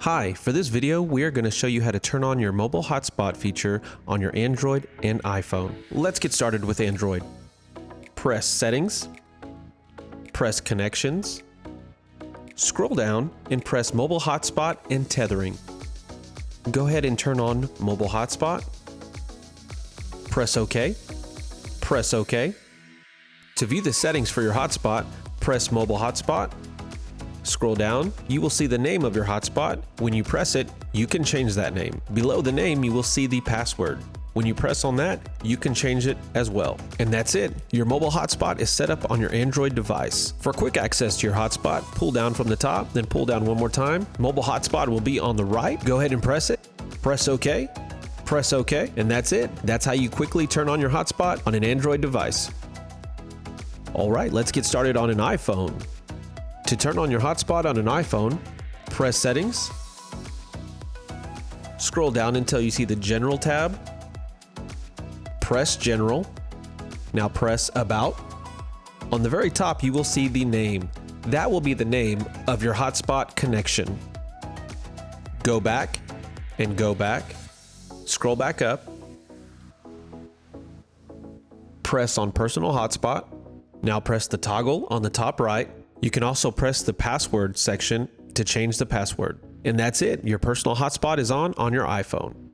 Hi, for this video, we are going to show you how to turn on your mobile hotspot feature on your Android and iPhone. Let's get started with Android. Press Settings, press Connections, scroll down and press Mobile Hotspot and Tethering. Go ahead and turn on Mobile Hotspot. Press OK. Press OK. To view the settings for your hotspot, press Mobile Hotspot. Scroll down, you will see the name of your hotspot. When you press it, you can change that name. Below the name, you will see the password. When you press on that, you can change it as well. And that's it. Your mobile hotspot is set up on your Android device. For quick access to your hotspot, pull down from the top, then pull down one more time. Mobile hotspot will be on the right. Go ahead and press it. Press OK. Press OK. And that's it. That's how you quickly turn on your hotspot on an Android device. All right, let's get started on an iPhone. To turn on your hotspot on an iPhone, press Settings, scroll down until you see the General tab, press General, now press About. On the very top you will see the name. That will be the name of your hotspot connection. Go back and go back, scroll back up, press on Personal Hotspot, now press the toggle on the top right. You can also press the password section to change the password. And that's it. Your personal hotspot is on your iPhone.